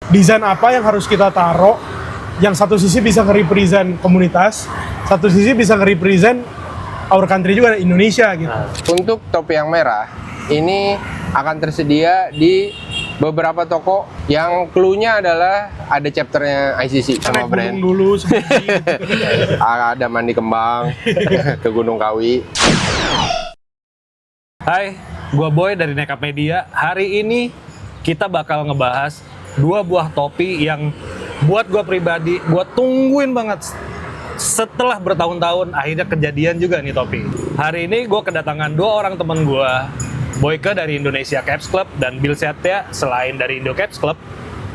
desain apa yang harus kita taruh, yang satu sisi bisa nge-represent komunitas, satu sisi bisa nge-represent our country juga, Indonesia gitu. Untuk topi yang merah, ini akan tersedia di beberapa toko yang clue-nya adalah ada chapternya ICC sama Naik brand. gunung dulu, sebiji, gitu. Ada mandi kembang ke Gunung Kawi. Hai, gua Boy dari Nekap Media. Hari ini kita bakal ngebahas 2 buah topi yang buat gua pribadi, gua tungguin banget. Setelah bertahun-tahun, akhirnya kejadian juga nih topi. Hari ini gua kedatangan 2 orang temen gua, Boyke dari Indonesia Caps Club dan Bill Setia selain dari Indo Caps Club,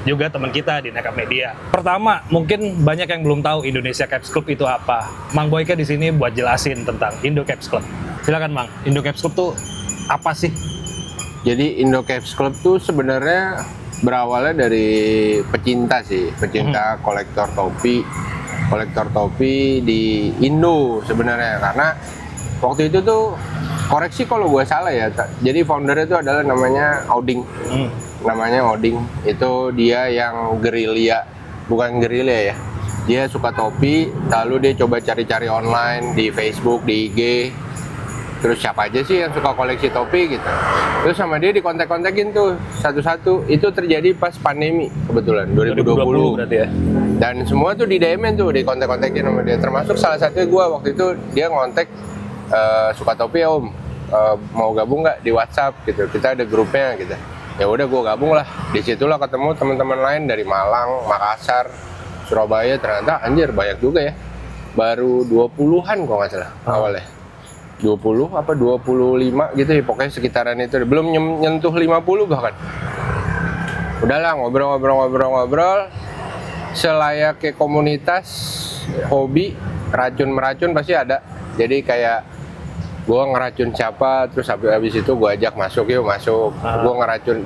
juga teman kita di Nekap Media. Pertama, mungkin banyak yang belum tahu Indonesia Caps Club itu apa. Mang Boyke di sini buat jelasin tentang Indo Caps Club. Silakan Mang, Indo Caps Club tuh apa sih? Jadi Indo Caps Club tuh sebenarnya berawalnya dari pecinta sih, pecinta kolektor topi di Indo sebenarnya, karena waktu itu tuh koreksi kalau gue salah ya. Jadi foundernya itu adalah namanya Oding. Namanya Oding. Itu dia yang gerilya, bukan gerilya ya. Dia suka topi, lalu dia coba cari-cari online di Facebook, di IG. Terus siapa aja sih yang suka koleksi topi gitu. Terus sama dia dikontak-kontakin tuh satu-satu. Itu terjadi pas pandemi kebetulan 2020 berarti ya. Dan semua tuh di DM-in tuh, di kontak-kontakin sama dia. Termasuk salah satunya gue waktu itu, dia ngontek suka topi ya Om, mau gabung nggak di WhatsApp gitu, kita ada grupnya gitu. Ya udah gue gabung lah. Disitulah ketemu teman-teman lain dari Malang, Makassar, Surabaya. Ternyata anjir banyak juga ya. Baru 20-an kok nggak salah awalnya. 20 apa 25 gitu ya, pokoknya sekitaran itu. Belum nyentuh 50 bahkan. Udahlah ngobrol. Selayaknya komunitas hobi, racun-meracun pasti ada. Jadi kayak gue ngeracun siapa, terus habis itu gue ajak masuk, yuk masuk. Gue ngeracun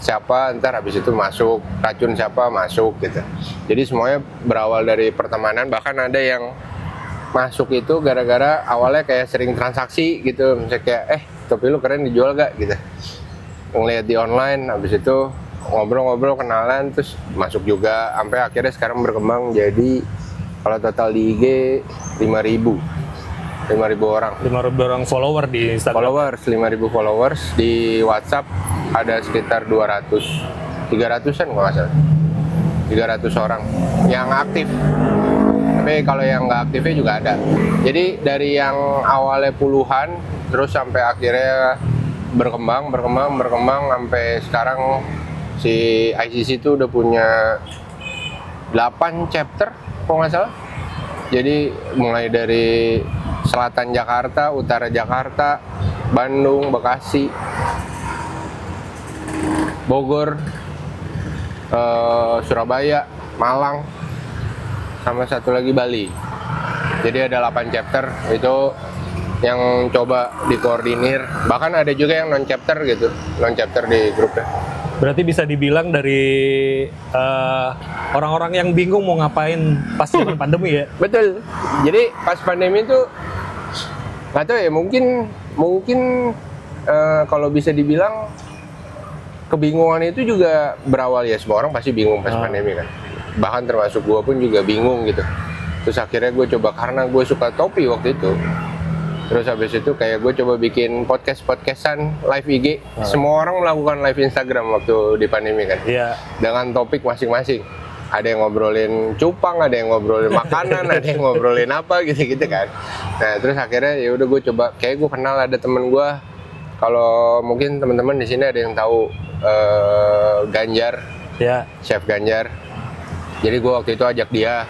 siapa, ntar habis itu masuk. Racun siapa, masuk gitu. Jadi semuanya berawal dari pertemanan. Bahkan ada yang masuk itu gara-gara awalnya kayak sering transaksi gitu. Misalnya kayak, topi lu keren dijual gak gitu. Ngeliat di online, habis itu ngobrol-ngobrol, kenalan, terus masuk juga. Sampai akhirnya sekarang berkembang jadi, kalau total di IG 5.000 orang. 5.000 orang follower di Instagram. 5.000 followers. Di WhatsApp ada sekitar 300-an kalau nggak salah. 300 orang yang aktif. Tapi kalau yang nggak aktifnya juga ada. Jadi dari yang awalnya puluhan, terus sampai akhirnya berkembang sampai sekarang si ICC itu udah punya 8 chapter kalau nggak salah. Jadi mulai dari selatan Jakarta, utara Jakarta, Bandung, Bekasi, Bogor, Surabaya, Malang, sama satu lagi Bali. Jadi ada 8 chapter itu yang coba dikoordinir. Bahkan ada juga yang non chapter gitu, non chapter di grupnya. Berarti bisa dibilang dari orang-orang yang bingung mau ngapain pas zaman pandemi ya? Betul. Jadi pas pandemi itu nggak tahu ya, mungkin kalau bisa dibilang kebingungan itu juga berawal ya, semua orang pasti bingung pas pandemi kan. Bahkan termasuk gue pun juga bingung gitu. Terus akhirnya gue coba, karena gue suka topi waktu itu. Terus habis itu kayak gue coba bikin podcastan live IG. Semua orang melakukan live Instagram waktu di pandemi kan. Iya. Dengan topik masing-masing. Ada yang ngobrolin cupang, ada yang ngobrolin makanan, ada yang ngobrolin apa gitu-gitu kan. Nah terus akhirnya ya udah gue coba, kayak gue kenal ada temen gue. Kalau mungkin teman-teman di sini ada yang tahu Ganjar, Ya. Chef Ganjar. Jadi gue waktu itu ajak dia,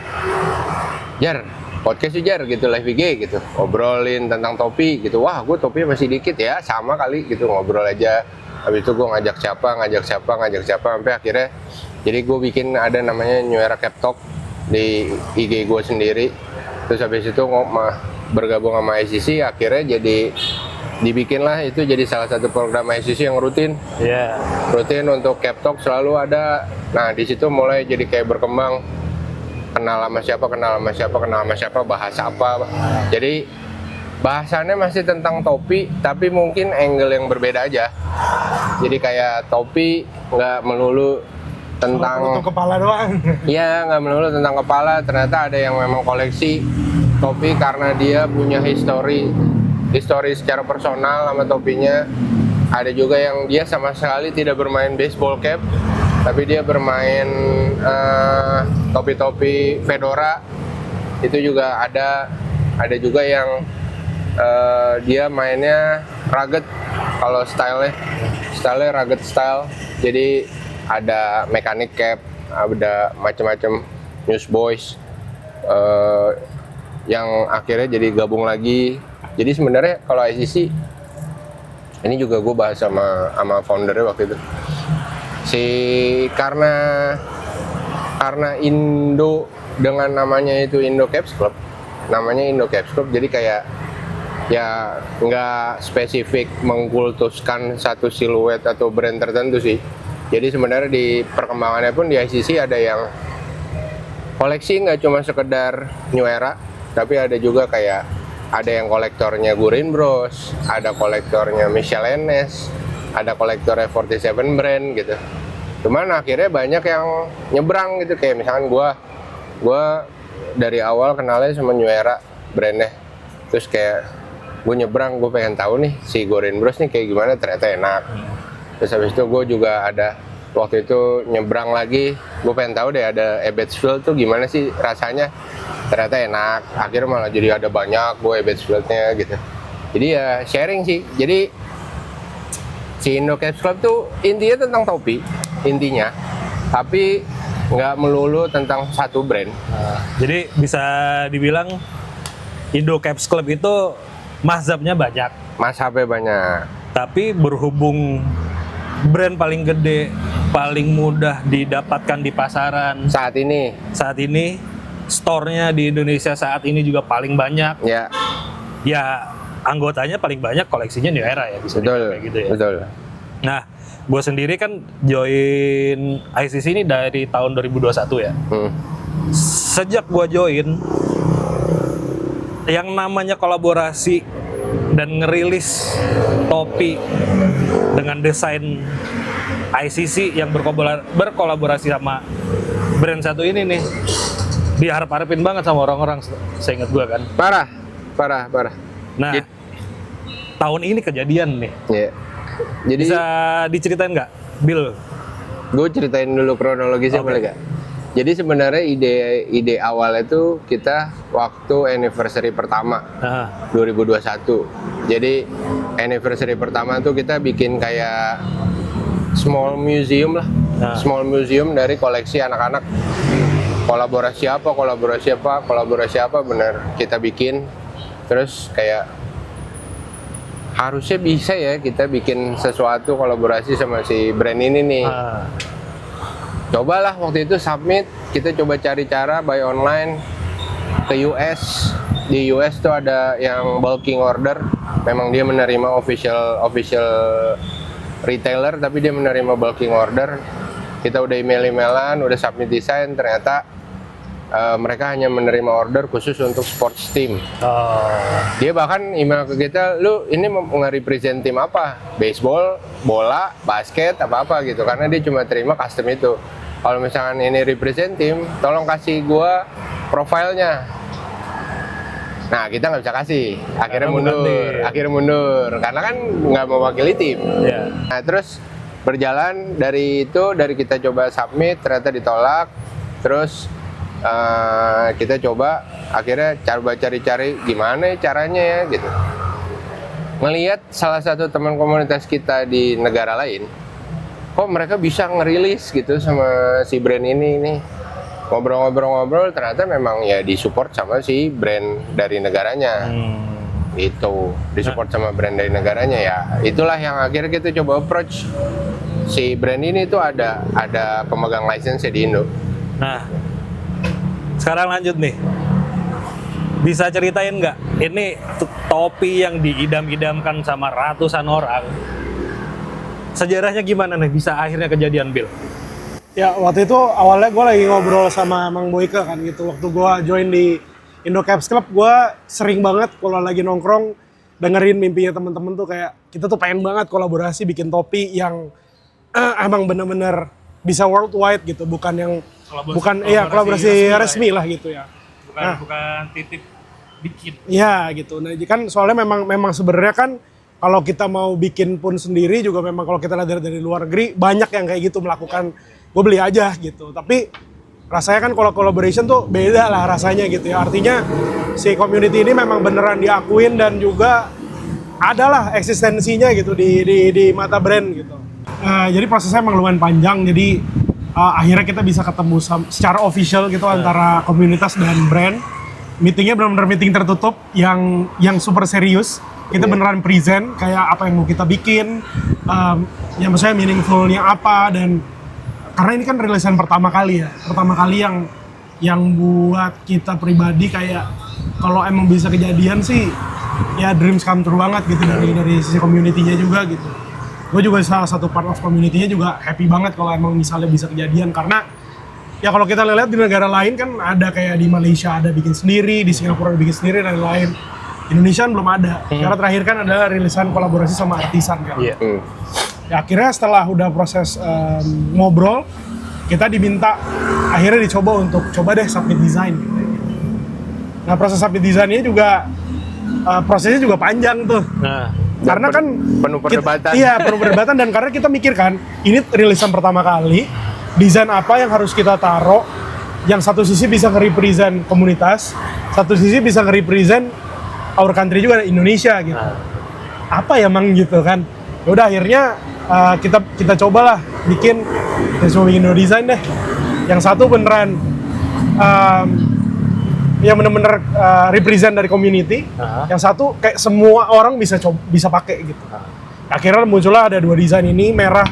Jar, podcast sih Jar gitu, live IG gitu, ngobrolin tentang topi gitu. Wah gue topi masih dikit ya, sama kali gitu, ngobrol aja. Habis itu gue ngajak siapa, sampai akhirnya jadi gue bikin ada namanya New Era Cap Talk di IG gue sendiri. Terus habis itu bergabung sama ICC, akhirnya jadi dibikinlah itu jadi salah satu program ICC yang rutin. Iya. Rutin untuk Cap Talk selalu ada. Nah di situ mulai jadi kayak berkembang, kenal sama siapa, bahas apa. Jadi bahasannya masih tentang topi, tapi mungkin angle yang berbeda aja. Jadi kayak topi nggak melulu tentang Untuk kepala doang. Iya, nggak melulu tentang kepala. Ternyata ada yang memang koleksi topi karena dia punya histori secara personal sama topinya. Ada juga yang dia sama sekali tidak bermain baseball cap, tapi dia bermain topi-topi fedora. Itu juga ada. Ada juga yang dia mainnya rugged. Kalau stylenya rugged style. Jadi ada mechanic cap, ada macam-macam Newsboys yang akhirnya jadi gabung lagi. Jadi sebenarnya kalau ICC ini juga gue bahas sama foundernya waktu itu. Karena Indo dengan namanya itu Indo Caps Club, namanya Indo Caps Club, jadi kayak ya nggak spesifik mengkultuskan satu siluet atau brand tertentu sih. Jadi sebenarnya di perkembangannya pun di ICC ada yang koleksi nggak cuma sekedar New Era, tapi ada juga kayak ada yang kolektornya Gurin Bros, ada kolektornya Michel Enes, ada kolektornya 47 brand gitu. Cuman akhirnya banyak yang nyebrang gitu, kayak misalkan gue dari awal kenalnya sama New Era brandnya, terus kayak gue nyebrang, gue pengen tahu nih si Gurin Bros nih kayak gimana, ternyata enak. Terus habis itu gue juga ada waktu itu nyebrang lagi, gue pengen tahu deh ada Ebbetsfield tuh gimana sih rasanya, ternyata enak. Akhirnya malah jadi ada banyak gue Ebbetsfield-nya gitu. Jadi ya sharing sih. Jadi si Indo Caps Club tuh intinya tentang topi intinya, tapi nggak melulu tentang satu brand. Jadi bisa dibilang Indo Caps Club itu mazhabnya banyak, Mazhabnya banyak. tapi berhubung brand paling gede, paling mudah didapatkan di pasaran Saat ini store-nya di Indonesia saat ini juga paling banyak. Ya anggotanya paling banyak, koleksinya New Era ya, bisa dibilang kayak gitu ya. Betul. Nah, gue sendiri kan join ICC ini dari tahun 2021 ya. Sejak gue join, yang namanya kolaborasi dan ngerilis topi dengan desain ICC yang berkolaborasi sama brand satu ini nih, diharap-harapin banget sama orang-orang, seingat gue kan. Parah. Nah, tahun ini kejadian nih. Iya. Jadi Bisa diceritain nggak, Bill? gue ceritain dulu kronologisnya boleh gak? Jadi sebenarnya ide awal itu kita waktu anniversary pertama 2021. Jadi anniversary pertama tuh kita bikin kayak small museum lah, small museum dari koleksi anak-anak. Kolaborasi apa bener kita bikin. Terus kayak harusnya bisa ya kita bikin sesuatu kolaborasi sama si brand ini nih. Cobalah waktu itu submit, kita coba cari cara buy online ke US. Di US tuh ada yang bulking order, memang dia menerima official retailer, tapi dia menerima bulking order. Kita udah email-emailan, udah submit desain, ternyata mereka hanya menerima order khusus untuk sports team. Dia bahkan email ke kita, lu ini mau nge-represent tim apa? Baseball, bola, basket, apa-apa gitu. Karena dia cuma terima custom itu. Kalau misalkan ini represent tim, tolong kasih gua profilnya. Nah, kita nggak bisa kasih. Akhirnya mundur. Karena kan nggak mewakili tim. Nah, terus berjalan dari kita coba submit, ternyata ditolak. Terus kita coba akhirnya cari gimana caranya ya gitu. Ngelihat salah satu teman komunitas kita di negara lain, kok mereka bisa ngerilis gitu sama si brand ini nih. Ngobrol-ngobrol ternyata memang ya disupport sama si brand dari negaranya. Itu disupport sama brand dari negaranya ya. Itulah yang akhirnya kita coba approach si brand ini tuh ada pemegang license di Indo. Nah, sekarang lanjut nih. Bisa ceritain nggak, ini topi yang diidam-idamkan sama ratusan orang, sejarahnya gimana nih bisa akhirnya kejadian, Bill? Ya waktu itu awalnya gue lagi ngobrol sama Mang Boyke kan gitu. Waktu gue join di Indo Caps Club, gue sering banget kalau lagi nongkrong dengerin mimpinya temen-temen tuh kayak kita tuh pengen banget kolaborasi bikin topi yang emang bener-bener bisa worldwide gitu, bukan yang kolaborasi resmi lah gitu ya. Bukan titip bikin. Iya gitu. Nah, kan soalnya memang sebenarnya kan kalau kita mau bikin pun sendiri juga memang kalau kita lihat dari luar negeri banyak yang kayak gitu melakukan gue beli aja gitu. Tapi rasanya kan kalau collaboration tuh beda lah rasanya gitu ya. Artinya si community ini memang beneran diakuin dan juga adalah eksistensinya gitu di mata brand gitu. Jadi prosesnya emang lumayan panjang. Jadi akhirnya kita bisa ketemu secara official gitu antara komunitas dan brand. Meetingnya benar-benar meeting tertutup yang super serius. Kita beneran present kayak apa yang mau kita bikin, yang maksudnya meaningfulnya apa, dan karena ini kan rilisan pertama kali yang buat kita pribadi kayak kalau emang bisa kejadian sih ya dreams come true banget gitu dari sisi community-nya juga gitu. Gue juga salah satu part of community-nya juga happy banget kalau emang misalnya bisa kejadian, karena ya kalau kita lihat di negara lain kan ada kayak di Malaysia ada bikin sendiri, di Singapura ada bikin sendiri dan lain. Indonesia kan belum ada. Karena terakhir kan ada rilisan kolaborasi sama artisan kan. Iya. Ya akhirnya setelah udah proses ngobrol, kita diminta akhirnya dicoba untuk coba deh submit design gitu. Nah proses submit desainnya juga prosesnya juga panjang tuh. Nah, Karena kan penuh perdebatan. Iya, penuh perdebatan, dan karena kita mikir kan, ini rilisan pertama kali, desain apa yang harus kita taruh, yang satu sisi bisa nge-represent komunitas, satu sisi bisa nge-represent our country juga, Indonesia gitu. Apa ya mang gitu kan? Ya udah akhirnya kita cobalah bikin Indo design deh. Yang satu beneran yang bener-bener represent dari community, yang satu kayak semua orang bisa pakai gitu. Akhirnya muncullah ada dua desain ini. Merah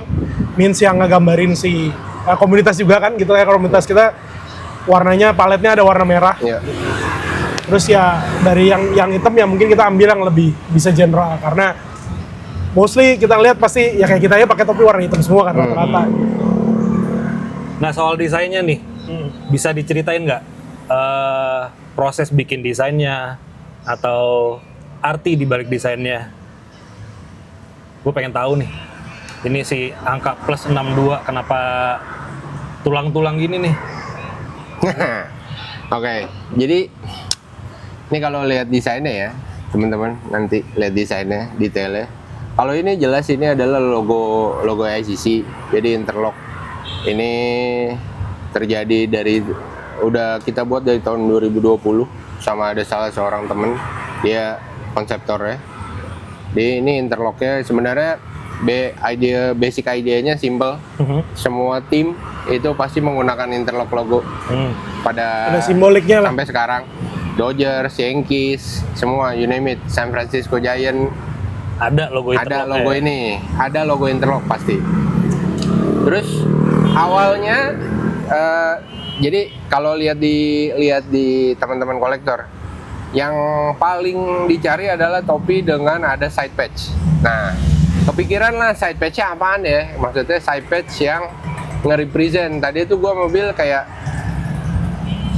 means yang ngegambarin si komunitas juga kan gitu ya, komunitas kita warnanya paletnya ada warna merah. Iya. Terus ya dari yang hitam ya mungkin kita ambil yang lebih bisa general, karena mostly kita lihat pasti ya kayak kita ya pakai topi warna hitam semua kan rata-rata. Nah soal desainnya nih, bisa diceritain nggak proses bikin desainnya atau arti di balik desainnya? Gue pengen tahu nih, ini si angka plus 62 kenapa tulang-tulang gini nih? Oke, jadi ini kalau lihat desainnya ya, teman-teman nanti lihat desainnya, detailnya. Kalau ini jelas ini adalah logo ICC, jadi interlock. Ini terjadi dari udah kita buat dari tahun 2020 sama ada salah seorang temen, dia konseptornya. Jadi ini interlocknya sebenarnya basic idenya simple. Semua tim itu pasti menggunakan interlock logo pada Ada simboliknya lah. sampai sekarang. Dodgers, Yankees, semua you name it, San Francisco Giant Ada logo itu. ada logo ini, ada logo interlock pasti. Terus awalnya jadi kalau lihat di teman-teman kolektor, yang paling dicari adalah topi dengan ada side patch. Nah, kepikiran lah side patch-nya apaan ya? Maksudnya side patch yang nge-represent. Tadi itu gua mobil kayak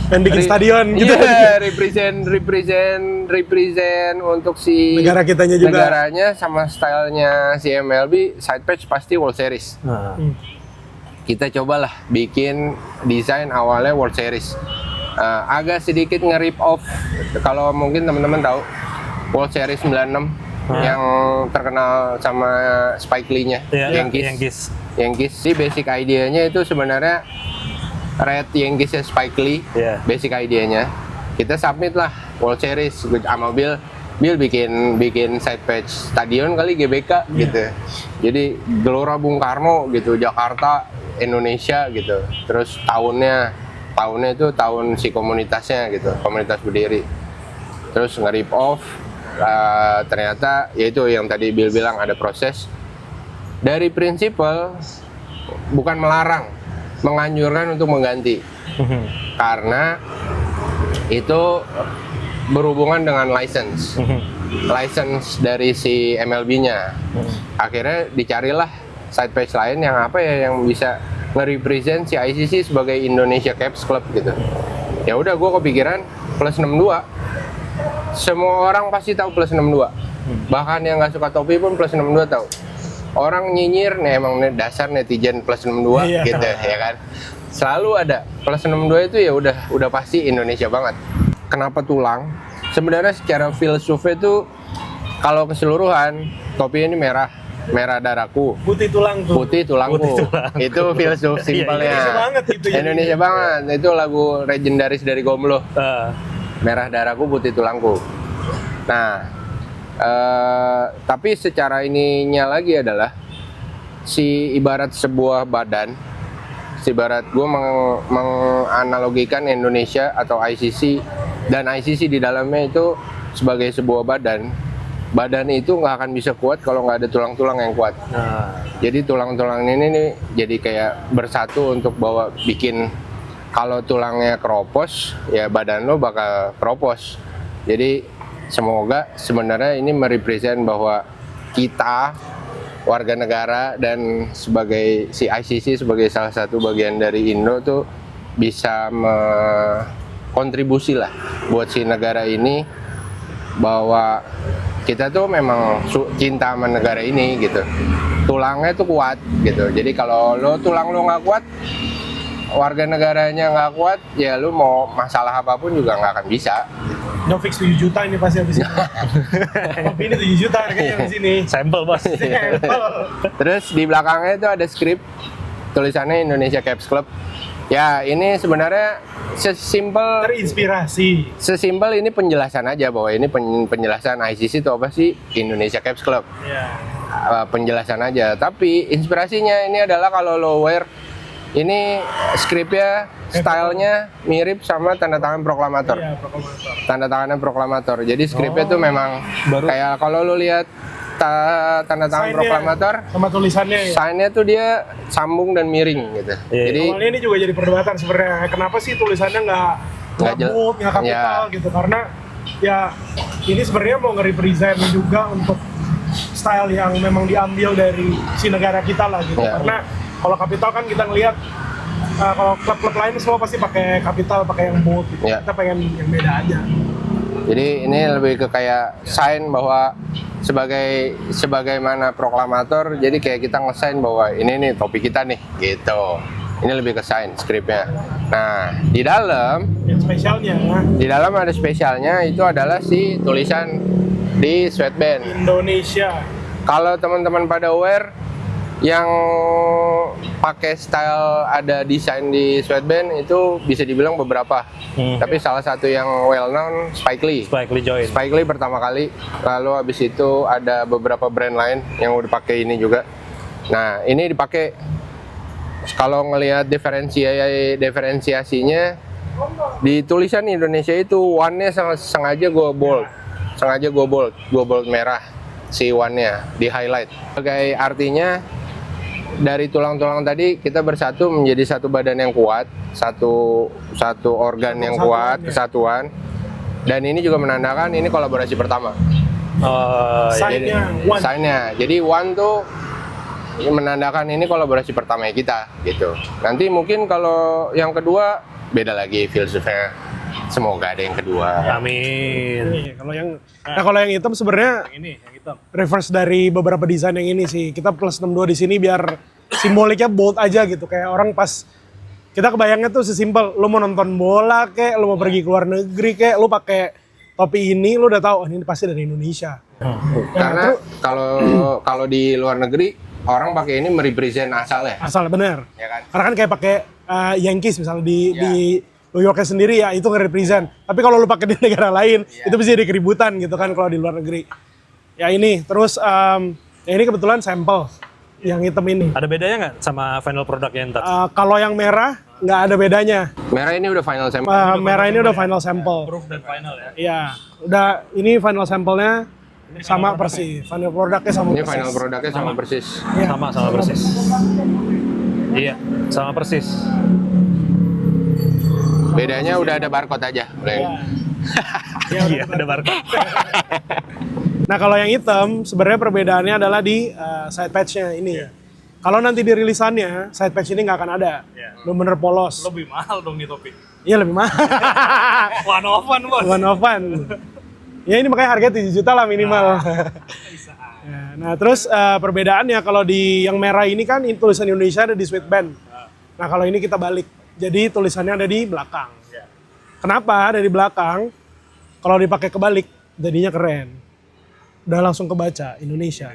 Dan bikin stadion gitu. Iya, represent untuk si Negara kitanya juga. Negaranya sama stylenya si MLB, side patch pasti World Series. Kita cobalah bikin desain awalnya World Series. Agak sedikit nge-rip off, kalau mungkin teman-teman tahu World Series 96 yang terkenal sama Spike Lee-nya, Yankees. Sih basic idenya itu sebenarnya Red Yankees-nya Spike Lee. Basic idenya kita submit lah World Series sama Bill bikin side patch stadion kali GBK gitu. Jadi Gelora Bung Karno gitu, Jakarta, Indonesia gitu. Terus tahunnya itu tahun si komunitasnya gitu, komunitas berdiri. Terus nge-rip off, ternyata yaitu yang tadi Bill bilang ada proses. Dari prinsipal bukan melarang, menganjurkan untuk mengganti. Karena itu berhubungan dengan license dari si MLB-nya. Akhirnya dicarilah side patch lain yang apa ya, yang bisa nge-represent si ICC sebagai Indonesia Caps Club gitu. Ya udah, gue kepikiran plus 62. Semua orang pasti tahu plus 62. Bahkan yang nggak suka topi pun plus 62 tahu. orang nyinyir nih emang dasar netizen plus 62 Iya. gitu ya kan. Selalu ada plus 62 itu ya udah pasti Indonesia banget. Kenapa tulang? Sebenarnya secara filsufnya itu kalau keseluruhan topinya ini merah darahku, Putih tulang tuh. putih tulangku. Putih tulang. Itu filsuf simpelnya. Indonesia banget gitu ya. Indonesia banget. Itu lagu legendaris dari Gomblo. Eh, Merah darahku, putih tulangku. Nah, tapi secara ininya lagi adalah ibarat sebuah badan, ibarat gue menganalogikan Indonesia atau ICC dan ICC di dalamnya itu sebagai sebuah badan. Badan itu nggak akan bisa kuat kalau nggak ada tulang-tulang yang kuat. nah, Jadi tulang-tulang ini nih jadi kayak bersatu untuk bikin, kalau tulangnya keropos ya badan lo bakal keropos. Jadi semoga sebenarnya ini merepresent bahwa kita warga negara dan sebagai si ICC sebagai salah satu bagian dari Indo tuh bisa kontribusi lah buat si negara ini, bahwa kita tuh memang cinta sama negara ini gitu. Tulangnya tuh kuat gitu. Jadi kalau tulang lo nggak kuat, warga negaranya nggak kuat, ya lu mau masalah apapun juga nggak akan bisa. Udah fix 7 juta ini pasti habis ini. Tapi ini 7 juta harganya habis ini. sampel bos. Terus di belakangnya itu ada skrip tulisannya Indonesia Caps Club. Ya ini sebenarnya sesimpel ini penjelasan aja bahwa ini penjelasan ICC itu apa sih, Indonesia Caps Club. Penjelasan aja. Tapi inspirasinya ini adalah kalau lo aware, ini skripnya stylenya mirip sama tanda tangan proklamator. Iya, proklamator. Tanda tangannya proklamator. Jadi skripnya tuh memang kayak kalau lo lihat tanda tangan Sign-nya proklamator, sama tulisannya ya. sign-nya tuh dia sambung dan miring gitu. Iya. Jadi Awalnya ini juga jadi perdebatan sebenarnya. Kenapa sih tulisannya nggak bold, nggak kapital gitu? Karena ya ini sebenarnya mau nge-represent juga untuk style yang memang diambil dari si negara kita lah gitu. Ya. Karena kalau kapital kan kita ngelihat kalau klub-klub lain semua pasti pakai kapital, pakai yang bold gitu. Ya. Kita pengen yang beda aja. Jadi ini lebih ke kayak sign bahwa sebagaimana proklamator, jadi kayak kita nge-sign bahwa ini nih topi kita nih gitu. Ini lebih ke sign skripnya. Nah, di dalam ada spesialnya itu adalah si tulisan di sweatband Indonesia. Kalau teman-teman pada aware, yang pakai style ada desain di sweatband itu bisa dibilang beberapa. Tapi salah satu yang well known Spike Lee join. Spike Lee pertama kali, lalu habis itu ada beberapa brand lain yang udah pakai ini juga. Nah, ini dipakai kalau ngelihat diferensiasinya di tulisan Indonesia itu one-nya sengaja gue bold merah, si one-nya di highlight. Sebagai artinya dari tulang-tulang tadi kita bersatu menjadi satu badan yang kuat, satu organ yang kuat, kesatuan. Dan ini juga menandakan ini kolaborasi pertama. Sign-nya. Jadi one tuh menandakan ini kolaborasi pertama kita gitu. Nanti mungkin kalau yang kedua beda lagi filsufnya. Semoga ada yang kedua. Amin. Kalau yang hitam sebenarnya Yang hitam. reverse dari beberapa desain yang ini sih. Kita plus 62 di sini biar simboliknya bold aja gitu. Kayak orang pas kita kebayangnya tuh sesimpel lu mau nonton bola kek, lu mau pergi ke luar negeri kek, lu pakai topi ini lu udah tahu ini pasti dari Indonesia. Karena kalau di luar negeri orang pakai ini merepresent asalnya. Asal bener. Ya kan? Karena kan kayak pakai Yankees misalnya di New Yorknya sendiri ya itu nge-represent. Tapi kalau lu pakai di negara lain itu bisa jadi keributan gitu kan kalau di luar negeri. Ya ini terus ya ini kebetulan sampel yang hitam ini. Ada bedanya nggak sama final product yang ntar? Kalau yang merah nggak ada bedanya. Merah ini udah final sampel. Merah ini udah final sample. Proof dan final ya? Iya, udah ini final sampelnya sama persis. Final produknya sama Ini persis. final produknya sama persis. Iya, Sama persis. Iya, sama persis. Bedanya udah ada barcode aja. Iya, ada barcode. Nah kalau yang hitam sebenarnya perbedaannya adalah di side patch-nya ini. Kalau nanti di rilisannya side patch ini nggak akan ada, bener-bener polos. Lebih mahal dong nih topi. Iya lebih mahal. One of one bos. One of one. Ya ini makanya harganya 7 juta lah minimal. Nah terus perbedaannya kalau di yang merah ini kan tulisan Indonesia ada di sweatband. Nah kalau ini kita balik, jadi tulisannya ada di belakang. Kenapa ada di belakang? Kalau dipakai kebalik, jadinya keren. Udah langsung kebaca Indonesia.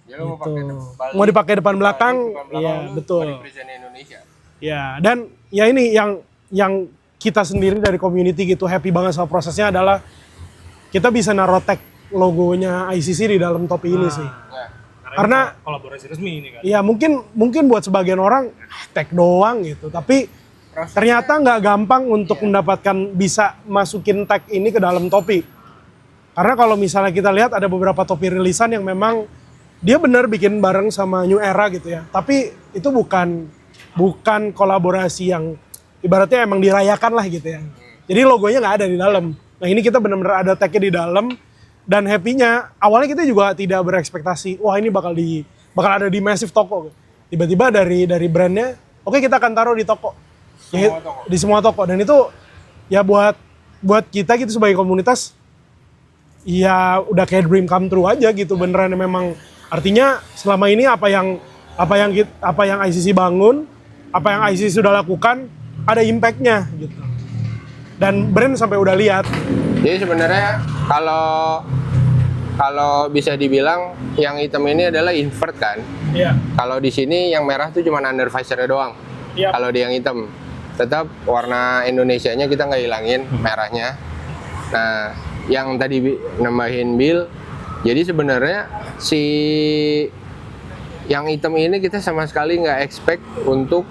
Ya, lu Mau dipakai depan belakang, iya betul. Indonesia. Ya dan ya ini yang kita sendiri dari community gitu happy banget sama prosesnya adalah kita bisa naruh tag logonya ICC di dalam topi ini sih. Nah, Karena kolaborasi resmi ini kan. ya mungkin buat sebagian orang tag doang gitu, tapi ternyata nggak gampang untuk mendapatkan bisa masukin tag ini ke dalam topi. Karena kalau misalnya kita lihat ada beberapa topi rilisan yang memang dia benar bikin bareng sama New Era gitu ya, tapi itu bukan kolaborasi yang ibaratnya emang dirayakan lah gitu ya. Jadi logonya nggak ada di dalam. Nah ini kita benar-benar ada tagnya di dalam. Dan happy-nya, awalnya kita juga tidak berekspektasi, wah ini bakal ada di massive toko. Tiba-tiba dari brandnya, oke kita akan taruh di toko. Di semua toko. Dan itu ya buat kita gitu sebagai komunitas, ya udah kayak dream come true aja gitu. Beneran memang artinya selama ini apa yang ICC bangun, apa yang ICC sudah lakukan, ada impact-nya gitu. Dan brand sampai udah lihat. Jadi sebenarnya kalau bisa dibilang yang hitam ini adalah invert kan. Iya. Kalau di sini yang merah tuh cuma under visor-nya doang. Iya. Kalau di yang hitam tetap warna Indonesianya kita nggak hilangin merahnya. Nah, yang tadi nambahin Bill, jadi sebenarnya si yang hitam ini kita sama sekali nggak expect untuk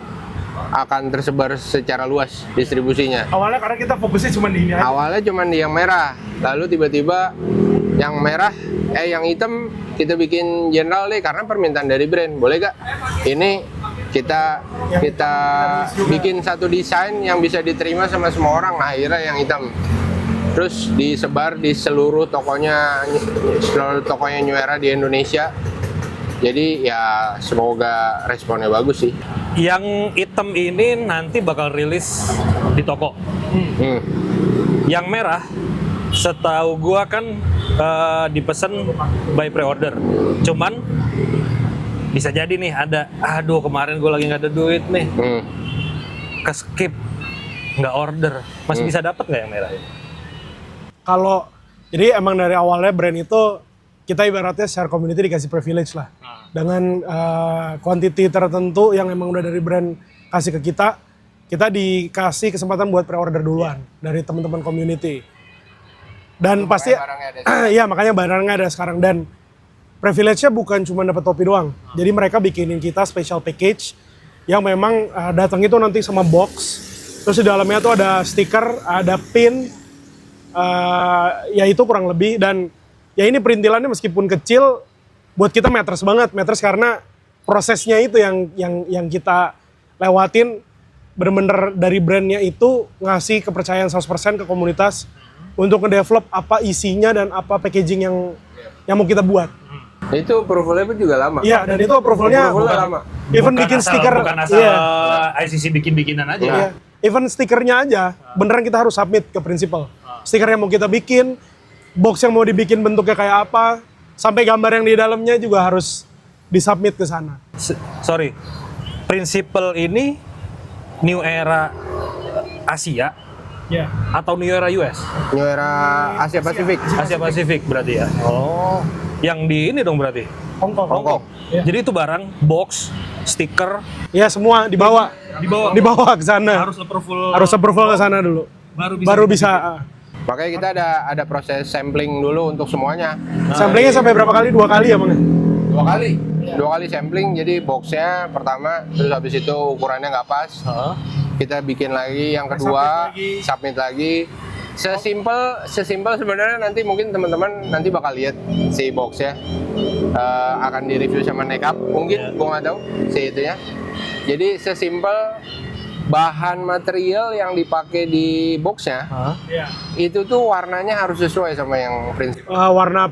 akan tersebar secara luas distribusinya. Awalnya karena kita fokusnya cuma di ini aja. Awalnya cuma di yang merah, lalu tiba-tiba yang merah, yang hitam kita bikin general deh karena permintaan dari brand. Boleh gak? Ini kita bikin satu desain yang bisa diterima sama semua orang. Nah, akhirnya yang hitam. Terus disebar di seluruh tokonya New Era di Indonesia. Jadi ya semoga responnya bagus sih. Yang hitam ini nanti bakal rilis di toko. Yang merah, setahu gua kan dipesan by pre-order. Cuman bisa jadi nih ada, aduh kemarin gua lagi nggak ada duit nih, ke-skip, nggak order. Masih bisa dapat nggak yang merah ini? Kalau jadi emang dari awalnya brand itu kita ibaratnya share community dikasih privilege lah. Dengan quantity tertentu yang emang udah dari brand kasih ke kita dikasih kesempatan buat pre-order duluan dari teman-teman community. Dan pasti iya makanya barangnya ada sekarang dan privilege-nya bukan cuma dapat topi doang. Jadi mereka bikinin kita special package yang memang datang itu nanti sama box. Terus di dalamnya tuh ada stiker, ada pin, ya itu kurang lebih dan ya ini perintilannya meskipun kecil buat kita matters banget, matters karena prosesnya itu yang kita lewatin bener-bener dari brandnya itu ngasih kepercayaan 100% ke komunitas untuk ngedevelop apa isinya dan apa packaging yang mau kita buat. Itu approval-nya pun juga lama. Iya, dan itu approval-nya lama. Even bikin stiker. Bukan asal ICC bikin-bikinan aja. Iya. Even stikernya aja, beneran kita harus submit ke prinsipal. Stiker yang mau kita bikin, box yang mau dibikin bentuknya kayak apa, sampai gambar yang di dalamnya juga harus disubmit ke sana. Sorry, prinsipal ini New Era Asia atau New Era US? New Era Asia Pasifik. Asia Pasifik berarti ya. Oh, yang di ini dong berarti. Hongkong. Ya. Jadi itu barang, box, stiker, Ya semua dibawa ke sana. Harus approval ke sana dulu. Baru bisa. Makanya kita ada proses sampling dulu untuk semuanya. Samplingnya sampai berapa kali? 2 kali ya Bang? 2 kali. 2 kali sampling, jadi boxnya pertama, terus habis itu ukurannya nggak pas. Kita bikin lagi yang kedua, submit lagi. Sesimpel sebenarnya nanti mungkin teman-teman nanti bakal lihat si boxnya akan direview sama Nekap mungkin, gua nggak tahu si itunya. Jadi sesimpel bahan material yang dipakai di boxnya itu tuh warnanya harus sesuai sama yang prinsip. Warna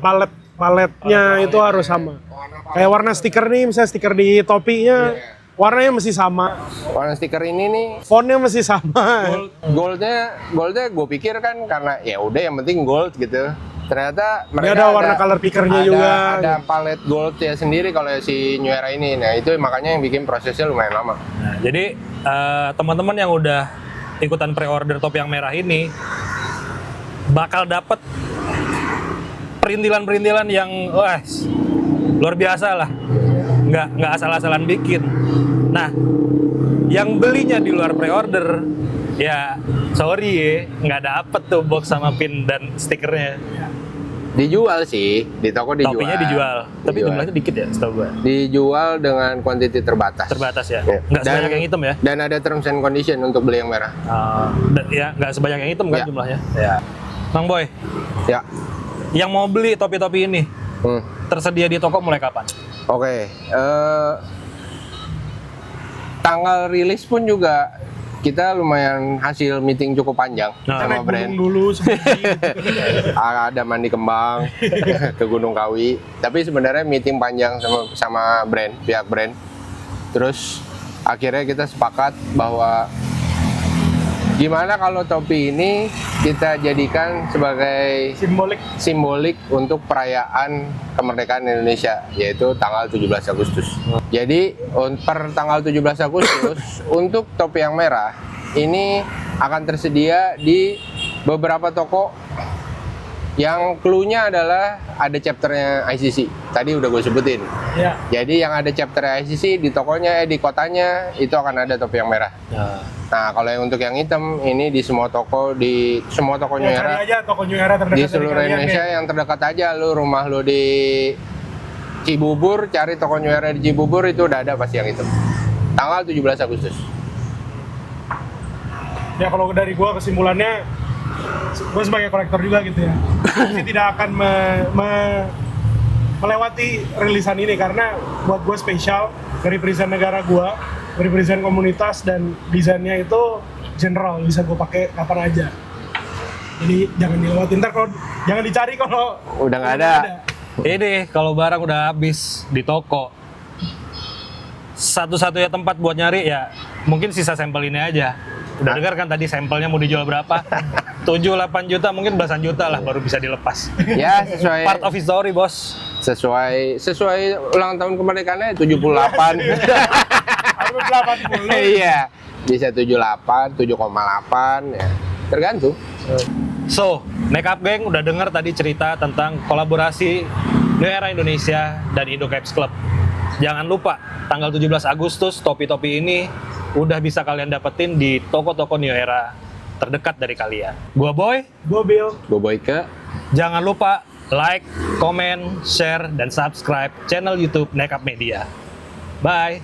paletnya itu harus sama. Kayak warna stiker nih, misalnya stiker di topinya, warnanya mesti sama. Warna stiker ini nih, Fontnya mesti sama. goldnya gue pikir kan karena ya udah yang penting gold gitu. Ternyata Dia ada warna color pickernya juga. Ada palet gold ya sendiri kalau si New Era ini. Nah itu makanya yang bikin prosesnya lumayan lama. Nah, jadi teman-teman yang udah ikutan pre-order topi yang merah ini bakal dapet perintilan-perintilan yang wah luar biasa lah, nggak asal-asalan bikin. Nah, yang belinya di luar pre-order ya sorry ya, nggak dapet tuh box sama pin dan stikernya. Dijual sih, di toko dijual. Topinya dijual, tapi jumlahnya dikit ya setahu gue. Dijual dengan kuantiti terbatas. Terbatas ya, Ya. nggak sebanyak yang hitam ya. Dan ada terms and condition untuk beli yang merah. Ya nggak sebanyak yang hitam kan Ya. jumlahnya. Ya. Bang Boy, Ya. yang mau beli topi-topi ini tersedia di toko mulai kapan? Oke. Tanggal rilis pun juga kita lumayan hasil meeting cukup panjang Kita sama naik brand. gunung dulu sebelum Ada mandi kembang ke Gunung Kawi. Tapi sebenarnya meeting panjang sama brand, pihak brand. Terus akhirnya kita sepakat bahwa gimana kalau topi ini kita jadikan sebagai simbolik untuk perayaan kemerdekaan Indonesia, yaitu tanggal 17 Agustus. Jadi per tanggal 17 Agustus untuk topi yang merah ini akan tersedia di beberapa toko yang clue-nya adalah ada chapternya ICC. Tadi udah gue sebutin. Ya. Jadi yang ada chapter ICC di tokonya, di kotanya itu akan ada topi yang merah. Nah, kalau yang untuk yang hitam ini di semua toko New Ya, Era cari aja toko New Era terdekat di dari seluruh kalian Indonesia nih. yang terdekat aja. Lu rumah lu di Cibubur, cari toko New Era di Cibubur itu udah ada pasti yang hitam. Tanggal 17 Agustus. Ya kalau dari gua kesimpulannya, gua sebagai kolektor juga gitu ya, pasti tidak akan melewati rilisan ini karena buat gua spesial dari perizinan negara gua, dari perizinan komunitas, dan desainnya itu general, bisa gua pakai kapan aja. Jadi jangan dilewatin, ntar kalau jangan dicari kalau Udah nggak ada. Ini kalau barang udah habis di toko, satu-satunya tempat buat nyari ya mungkin sisa sampel ini aja. Udah dengar kan tadi sampelnya mau dijual berapa? 7-8 juta, mungkin belasan juta lah baru bisa dilepas. Ya sesuai Part of history, bos. sesuai ulang tahun kemerdekaannya 78. Harus 80. Iya, bisa 78, 7,8 ya. Tergantung. So, Makeup Gang udah dengar tadi cerita tentang kolaborasi New Era Indonesia dan Indo Caps Club. Jangan lupa, tanggal 17 Agustus topi-topi ini udah bisa kalian dapetin di toko-toko New Era terdekat dari kalian. Gua Boy, Gua Bill. Gue Boyke. jangan lupa like, comment, share, dan subscribe channel YouTube Makeup Media. Bye!